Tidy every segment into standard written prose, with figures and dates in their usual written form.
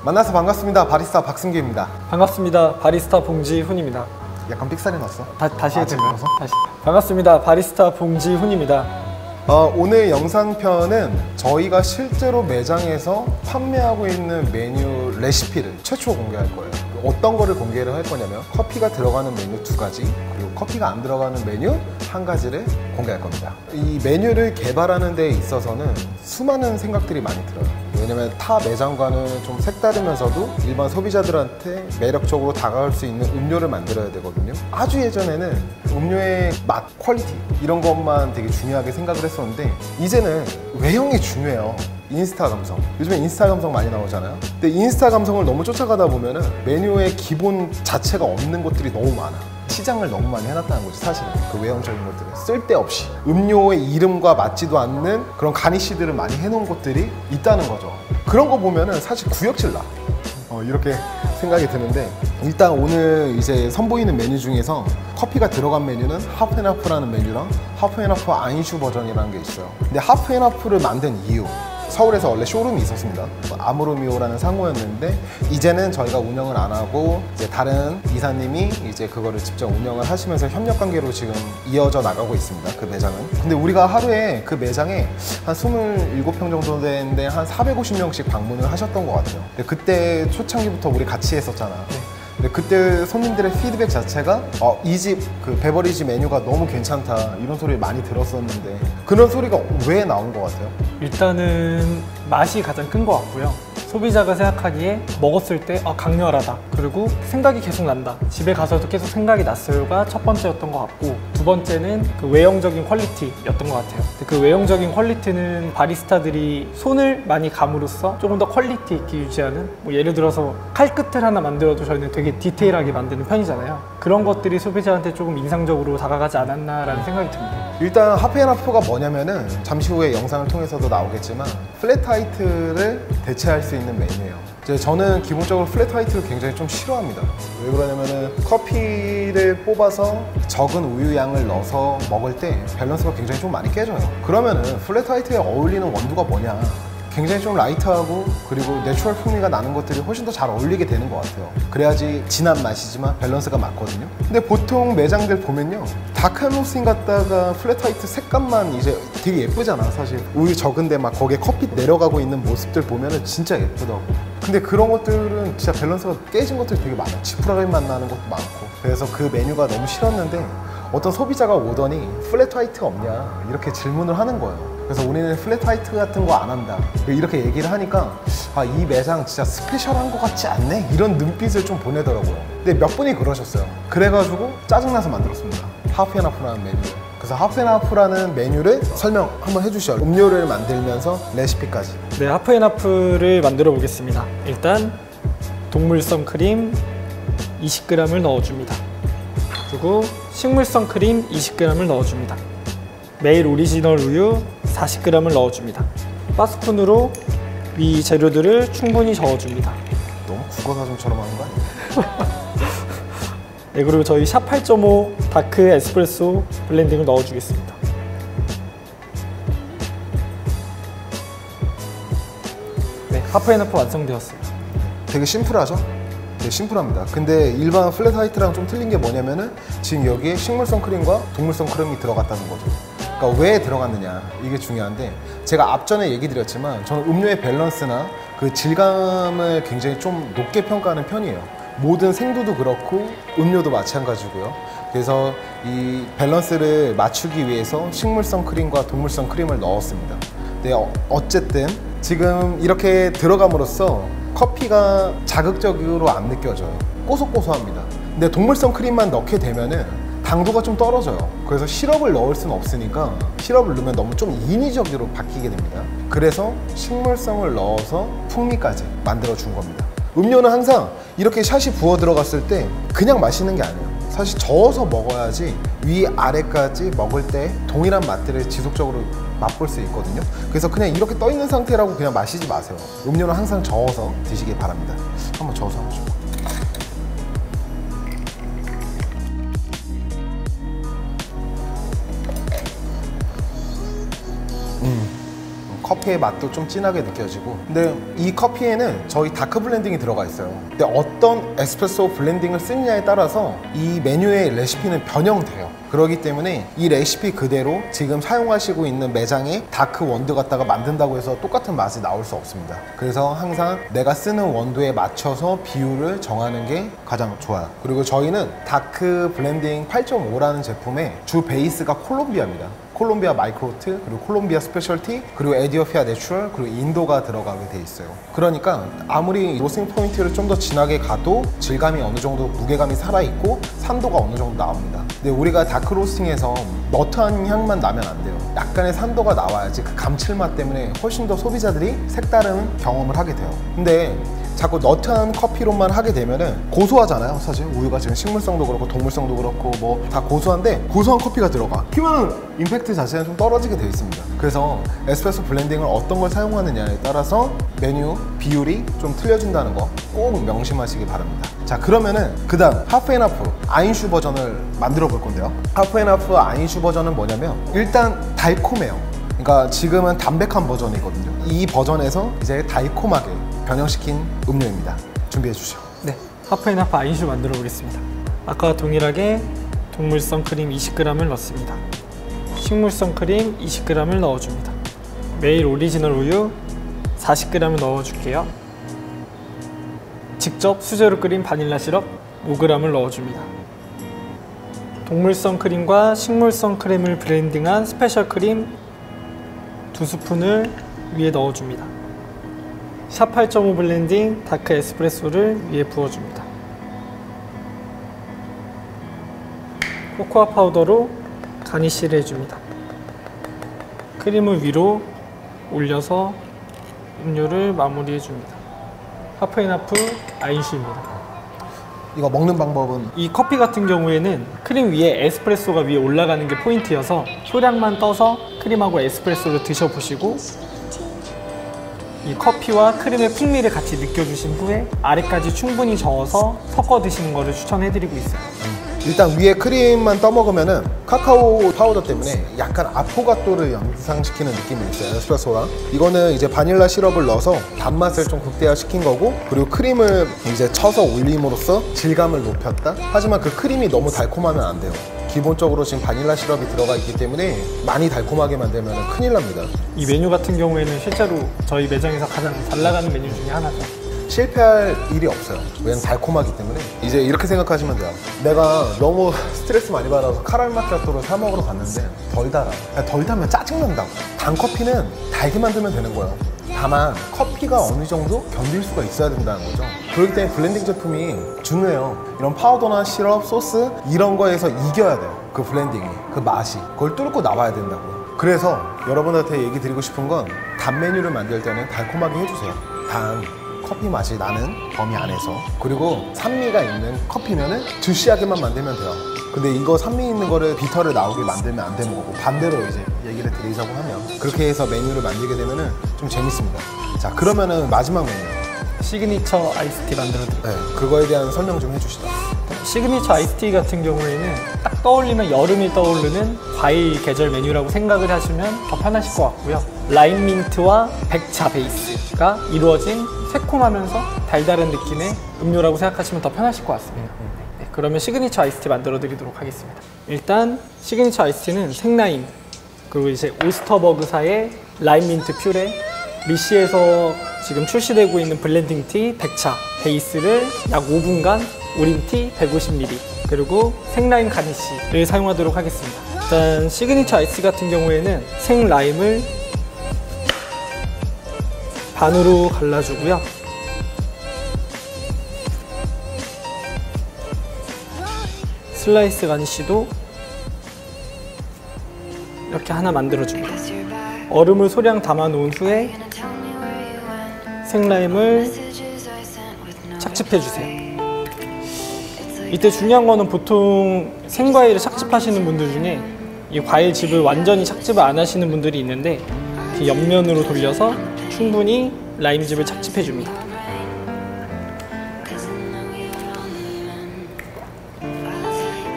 만나서 반갑습니다. 바리스타 박승규입니다. 반갑습니다. 바리스타 봉지훈입니다. 약간 삑살이 났어. 다시 해도 돼요? 다시. 반갑습니다. 바리스타 봉지훈입니다. 오늘 영상편은 저희가 실제로 매장에서 판매하고 있는 메뉴 레시피를 최초 공개할 거예요. 어떤 거를 공개를 할 거냐면 커피가 들어가는 메뉴 2가지, 그리고 커피가 안 들어가는 메뉴 1가지를 공개할 겁니다. 이 메뉴를 개발하는 데 있어서는 수많은 생각들이 많이 들어요. 왜냐면 타 매장과는 좀 색다르면서도 일반 소비자들한테 매력적으로 다가갈 수 있는 음료를 만들어야 되거든요. 아주 예전에는 음료의 맛, 퀄리티 이런 것만 되게 중요하게 생각을 했었는데 이제는 외형이 중요해요. 인스타 감성. 요즘에 인스타 감성 많이 나오잖아요. 근데 인스타 감성을 너무 쫓아가다 보면은 메뉴의 기본 자체가 없는 것들이 너무 많아. 시장을 너무 많이 해놨다는 거지, 사실은. 그 외형적인 것들을 쓸데없이 음료의 이름과 맞지도 않는 그런 가니쉬들을 많이 해놓은 것들이 있다는 거죠. 그런 거 보면은 사실 구역질 나. 이렇게 생각이 드는데, 일단 오늘 이제 선보이는 메뉴 중에서 커피가 들어간 메뉴는 하프앤하프라는 메뉴랑 하프앤하프 아인슈 버전이라는 게 있어요. 근데 하프앤하프를 만든 이유, 서울에서 원래 쇼룸이 있었습니다. 아모르미오라는 상호였는데 이제는 저희가 운영을 안 하고 이제 다른 이사님이 이제 그거를 직접 운영을 하시면서 협력 관계로 지금 이어져 나가고 있습니다. 그 매장은. 근데 우리가 하루에 그 매장에 한 27평 정도 되는데 한 450명씩 방문을 하셨던 것 같아요. 근데 그때 초창기부터 우리 같이 했었잖아. 근데 그때 손님들의 피드백 자체가 이 집 그 베버리지 메뉴가 너무 괜찮다 이런 소리를 많이 들었었는데 그런 소리가 왜 나온 것 같아요? 일단은 맛이 가장 큰 것 같고요. 소비자가 생각하기에 먹었을 때 강렬하다, 그리고 생각이 계속 난다, 집에 가서도 계속 생각이 났어요가 첫 번째였던 것 같고, 두 번째는 그 외형적인 퀄리티였던 것 같아요. 그 외형적인 퀄리티는 바리스타들이 손을 많이 감으로써 조금 더 퀄리티 있게 유지하는, 예를 들어서 칼끝을 하나 만들어도 저희는 되게 디테일하게 만드는 편이잖아요. 그런 것들이 소비자한테 조금 인상적으로 다가가지 않았나라는 생각이 듭니다. 일단 하프앤하프가 뭐냐면은 잠시 후에 영상을 통해서도 나오겠지만 플랫 화이트를 대체할 수 있는 메뉴예요. 이제 저는 기본적으로 플랫 화이트를 굉장히 좀 싫어합니다. 왜 그러냐면은 커피를 뽑아서 적은 우유 양을 넣어서 먹을 때 밸런스가 굉장히 좀 많이 깨져요. 그러면은 플랫 화이트에 어울리는 원두가 뭐냐? 굉장히 좀 라이트하고 그리고 내추럴 풍미가 나는 것들이 훨씬 더 잘 어울리게 되는 것 같아요. 그래야지 진한 맛이지만 밸런스가 맞거든요. 근데 보통 매장들 보면요, 다크한 로스팅 갖다가 플랫 화이트 색감만 이제 되게 예쁘잖아. 사실 우유 적은데 막 거기에 커피 내려가고 있는 모습들 보면은 진짜 예쁘다고. 근데 그런 것들은 진짜 밸런스가 깨진 것들이 되게 많아. 지푸라기 맛 나는 것도 많고. 그래서 그 메뉴가 너무 싫었는데 어떤 소비자가 오더니 플랫 화이트 없냐 이렇게 질문을 하는 거예요. 그래서 우리는 플랫 화이트 같은 거 안 한다 이렇게 얘기를 하니까 이 매장 진짜 스페셜한 것 같지 않네? 이런 눈빛을 좀 보내더라고요. 근데 몇 분이 그러셨어요. 그래가지고 짜증나서 만들었습니다. 하프앤하프라는 메뉴. 그래서 하프앤하프라는 메뉴를 설명 한번 해주시죠. 음료를 만들면서 레시피까지. 네, 하프앤하프를 만들어 보겠습니다. 일단 동물성 크림 20g을 넣어줍니다. 그리고 식물성 크림 20g을 넣어줍니다. 메일 오리지널 우유 40g을 넣어줍니다. 바스푼으로 위 재료들을 충분히 저어줍니다. 너무 국어사전처럼 하는 거 아니야? 네, 그리고 저희 샵 8.5 다크 에스프레소 블렌딩을 넣어주겠습니다. 네, 하프앤하프 완성되었어요. 되게 심플하죠? 되게 심플합니다. 근데 일반 플랫 화이트랑 좀 틀린 게 뭐냐면은 지금 여기에 식물성 크림과 동물성 크림이 들어갔다는 거죠. 그러니까 왜 들어갔느냐 이게 중요한데, 제가 앞전에 얘기 드렸지만 저는 음료의 밸런스나 그 질감을 굉장히 좀 높게 평가하는 편이에요. 모든 생두도 그렇고 음료도 마찬가지고요. 그래서 이 밸런스를 맞추기 위해서 식물성 크림과 동물성 크림을 넣었습니다. 근데 어쨌든 지금 이렇게 들어감으로써 커피가 자극적으로 안 느껴져요. 고소고소합니다. 근데 동물성 크림만 넣게 되면은 당도가 좀 떨어져요. 그래서 시럽을 넣을 수는 없으니까 시럽을 넣으면 너무 좀 인위적으로 바뀌게 됩니다. 그래서 식물성을 넣어서 풍미까지 만들어 준 겁니다. 음료는 항상 이렇게 샷이 부어 들어갔을 때 그냥 마시는 게 아니에요. 사실 저어서 먹어야지 위아래까지 먹을 때 동일한 맛들을 지속적으로 맛볼 수 있거든요. 그래서 그냥 이렇게 떠 있는 상태라고 그냥 마시지 마세요. 음료는 항상 저어서 드시길 바랍니다. 한번 저어서 한번 줘. 컵 커피의 맛도 좀 진하게 느껴지고, 근데 이 커피에는 저희 다크 블렌딩이 들어가 있어요. 근데 어떤 에스프레소 블렌딩을 쓰느냐에 따라서 이 메뉴의 레시피는 변형돼요. 그렇기 때문에 이 레시피 그대로 지금 사용하시고 있는 매장에 다크 원두 갖다가 만든다고 해서 똑같은 맛이 나올 수 없습니다. 그래서 항상 내가 쓰는 원두에 맞춰서 비율을 정하는 게 가장 좋아요. 그리고 저희는 다크 블렌딩 8.5라는 제품의 주 베이스가 콜롬비아입니다. 콜롬비아 마이크로트, 그리고 콜롬비아 스페셜티, 그리고 에디오피아 내추럴, 그리고 인도가 들어가게 돼 있어요. 그러니까 아무리 로스팅 포인트를 좀 더 진하게 가도 질감이 어느 정도 무게감이 살아있고 산도가 어느 정도 나옵니다. 근데 우리가 다크 로스팅에서 너트한 향만 나면 안 돼요. 약간의 산도가 나와야지 그 감칠맛 때문에 훨씬 더 소비자들이 색다른 경험을 하게 돼요. 근데 자꾸 너트한 커피로만 하게 되면은 고소하잖아요. 사실 우유가 지금 식물성도 그렇고 동물성도 그렇고 뭐 다 고소한데, 고소한 커피가 들어가 피면 임팩트 자체는 좀 떨어지게 되어 있습니다. 그래서 에스프레소 블렌딩을 어떤 걸 사용하느냐에 따라서 메뉴 비율이 좀 틀려진다는 거 꼭 명심하시기 바랍니다. 자, 그러면은 그 다음 하프앤하프 아인슈 버전을 만들어 볼 건데요. 하프앤하프 아인슈 버전은 뭐냐면 일단 달콤해요. 그러니까 지금은 담백한 버전이거든요. 이 버전에서 이제 달콤하게 변형시킨 음료입니다. 준비해 주시죠. 네, 하프앤하프 아인슈 만들어 보겠습니다. 아까와 동일하게 동물성 크림 20g을 넣습니다. 식물성 크림 20g을 넣어줍니다. 메일 오리지널 우유 40g을 넣어줄게요. 직접 수제로 끓인 바닐라 시럽 5g을 넣어줍니다. 동물성 크림과 식물성 크림을 블렌딩한 스페셜 크림 2스푼을 위에 넣어줍니다. 샵 8.5 블렌딩 다크 에스프레소를 위에 부어줍니다. 코코아 파우더로 가니쉬를 해줍니다. 크림을 위로 올려서 음료를 마무리해줍니다. 하프앤하프 아인슈입니다. 이거 먹는 방법은 이 커피 같은 경우에는 크림 위에 에스프레소가 위에 올라가는 게 포인트여서 소량만 떠서 크림하고 에스프레소를 드셔보시고 이 커피와 크림의 풍미를 같이 느껴주신 후에 아래까지 충분히 저어서 섞어 드시는 것을 추천해드리고 있어요. 일단 위에 크림만 떠먹으면은 카카오 파우더 때문에 약간 아포가토를 연상시키는 느낌이 있어요. 에스프레소랑 이거는 이제 바닐라 시럽을 넣어서 단맛을 좀 극대화시킨 거고, 그리고 크림을 이제 쳐서 올림으로써 질감을 높였다. 하지만 그 크림이 너무 달콤하면 안 돼요. 기본적으로 지금 바닐라 시럽이 들어가 있기 때문에 많이 달콤하게 만들면 큰일 납니다. 이 메뉴 같은 경우에는 실제로 저희 매장에서 가장 잘 나가는 메뉴 중에 하나죠. 실패할 일이 없어요. 왜냐면 달콤하기 때문에. 이제 이렇게 생각하시면 돼요. 내가 너무 스트레스 많이 받아서 카라멜 마키아토를 사 먹으러 갔는데 덜 달아. 덜 달면 짜증난다고. 단 커피는 달게 만들면 되는 거예요. 다만 커피가 어느 정도 견딜 수가 있어야 된다는 거죠. 그렇기 때문에 블렌딩 제품이 중요해요. 이런 파우더나 시럽, 소스 이런 거에서 이겨야 돼요. 그 블렌딩이, 그 맛이. 그걸 뚫고 나와야 된다고요. 그래서 여러분한테 얘기 드리고 싶은 건 단 메뉴를 만들 때는 달콤하게 해주세요. 단 커피 맛이 나는 범위 안에서. 그리고 산미가 있는 커피면은 주시하게만 만들면 돼요. 근데 이거 산미 있는 거를 비터를 나오게 만들면 안 되는 거고, 반대로 이제 얘기를 드리자고 하면 그렇게 해서 메뉴를 만들게 되면은 좀 재밌습니다. 자, 그러면은 마지막 메뉴 시그니처 아이스티 만들어 드릴게요. 네, 그거에 대한 설명 좀 해주시죠. 시그니처 아이스티 같은 경우에는 딱 떠올리면 여름이 떠오르는 과일 계절 메뉴라고 생각을 하시면 더 편하실 것 같고요. 라임 민트와 백차 베이스가 이루어진 새콤하면서 달달한 느낌의 음료라고 생각하시면 더 편하실 것 같습니다. 네, 그러면 시그니처 아이스티 만들어 드리도록 하겠습니다. 일단 시그니처 아이스티는 생라임, 그리고 이제 오스터버그사의 라임 민트 퓨레, 리시에서 지금 출시되고 있는 블렌딩 티 백차 베이스를 약 5분간 우린 티 150ml, 그리고 생라임 가니쉬를 사용하도록 하겠습니다. 일단 시그니처 아이스 같은 경우에는 생라임을 반으로 갈라주고요. 슬라이스 가니쉬도 이렇게 하나 만들어줍니다. 얼음을 소량 담아 놓은 후에 생라임을 착즙해주세요. 이때 중요한 거는 보통 생과일을 착즙하시는 분들 중에 이 과일즙을 완전히 착즙을 안 하시는 분들이 있는데, 이렇게 옆면으로 돌려서 충분히 라임즙을 착즙해줍니다.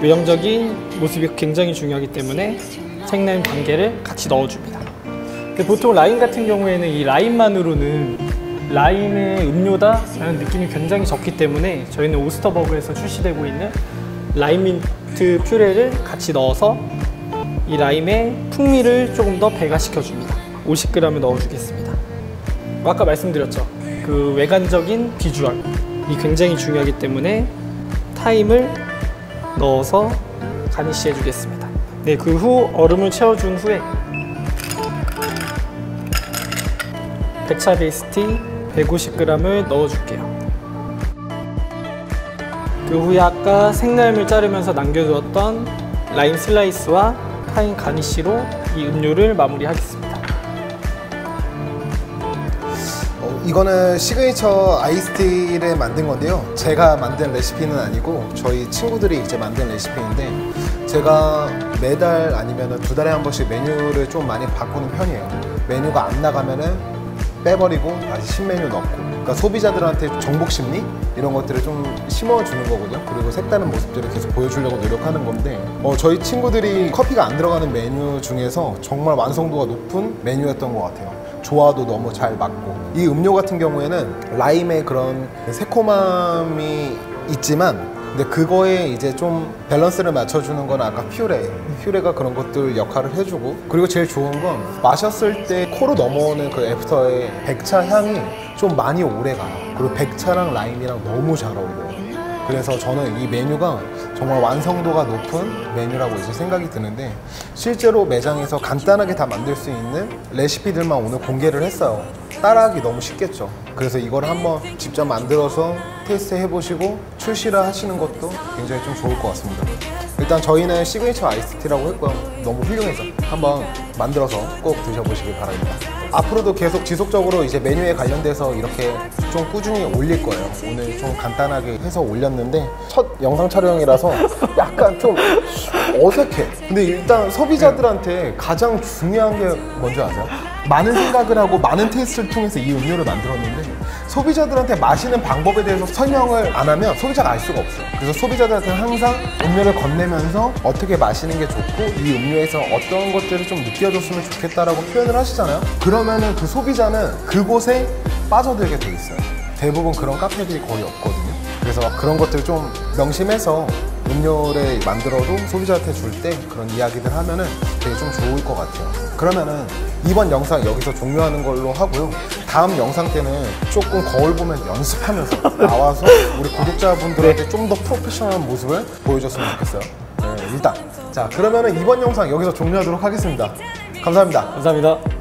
외형적인 모습이 굉장히 중요하기 때문에 생라임 반개를 같이 넣어줍니다. 근데 보통 라임 같은 경우에는 이 라임만으로는 라임의 음료다라는 느낌이 굉장히 적기 때문에 저희는 오스터버그에서 출시되고 있는 라임 민트 퓨레를 같이 넣어서 이 라임의 풍미를 조금 더 배가시켜 줍니다. 50g을 넣어주겠습니다. 아까 말씀드렸죠. 그 외관적인 비주얼이 굉장히 중요하기 때문에 타임을 넣어서 가니쉬 해주겠습니다. 네, 그 후 얼음을 채워준 후에 백차 베이스티 150g을 넣어줄게요. 그 후에 아까 생라임을 자르면서 남겨두었던 라임 슬라이스와 타임 가니쉬로 이 음료를 마무리하겠습니다. 이거는 시그니처 아이스티를 만든 건데요. 제가 만든 레시피는 아니고 저희 친구들이 이제 만든 레시피인데 제가 매달 아니면 2달에 한 번씩 메뉴를 좀 많이 바꾸는 편이에요. 메뉴가 안 나가면은 빼버리고 다시 신메뉴 넣고, 그러니까 소비자들한테 정복 심리 이런 것들을 좀 심어주는 거거든요. 그리고 색다른 모습들을 계속 보여주려고 노력하는 건데 저희 친구들이 커피가 안 들어가는 메뉴 중에서 정말 완성도가 높은 메뉴였던 것 같아요. 조화도 너무 잘 맞고, 이 음료 같은 경우에는 라임의 그런 새콤함이 있지만 근데 그거에 이제 좀 밸런스를 맞춰주는 건 아까 퓨레가 그런 것들 역할을 해주고, 그리고 제일 좋은 건 마셨을 때 코로 넘어오는 그 애프터의 백차 향이 좀 많이 오래 가요. 그리고 백차랑 라임이랑 너무 잘 어울려요. 그래서 저는 이 메뉴가 정말 완성도가 높은 메뉴라고 이제 생각이 드는데, 실제로 매장에서 간단하게 다 만들 수 있는 레시피들만 오늘 공개를 했어요. 따라하기 너무 쉽겠죠. 그래서 이걸 한번 직접 만들어서 테스트 해보시고 출시를 하시는 것도 굉장히 좀 좋을 것 같습니다. 일단 저희는 시그니처 아이스티라고 했고요. 너무 훌륭해서 한번 만들어서 꼭 드셔보시길 바랍니다. 앞으로도 계속 지속적으로 이제 메뉴에 관련돼서 이렇게 좀 꾸준히 올릴 거예요. 오늘 좀 간단하게 해서 올렸는데 첫 영상 촬영이라서 약간 좀 어색해. 근데 일단 소비자들한테 가장 중요한 게 뭔지 아세요? 많은 생각을 하고 많은 테스트를 통해서 이 음료를 만들었는데 소비자들한테 마시는 방법에 대해서 설명을 안 하면 소비자가 알 수가 없어요. 그래서 소비자들한테 항상 음료를 건네면서 어떻게 마시는 게 좋고 이 음료에서 어떤 것들을 좀 느껴줬으면 좋겠다라고 표현을 하시잖아요. 그러면은 그 소비자는 그곳에 빠져들게 돼 있어요. 대부분 그런 카페들이 거의 없거든요. 그래서 그런 것들 좀 명심해서 음료를 만들어도 소비자한테 줄 때 그런 이야기들 하면은 되게 좀 좋을 것 같아요. 그러면은 이번 영상 여기서 종료하는 걸로 하고요. 다음 영상 때는 조금 거울 보면 연습하면서 나와서 우리 구독자분들한테 좀 더 프로페셔널한 모습을 보여줬으면 좋겠어요. 네, 일단 자, 그러면은 이번 영상 여기서 종료하도록 하겠습니다. 감사합니다. 감사합니다.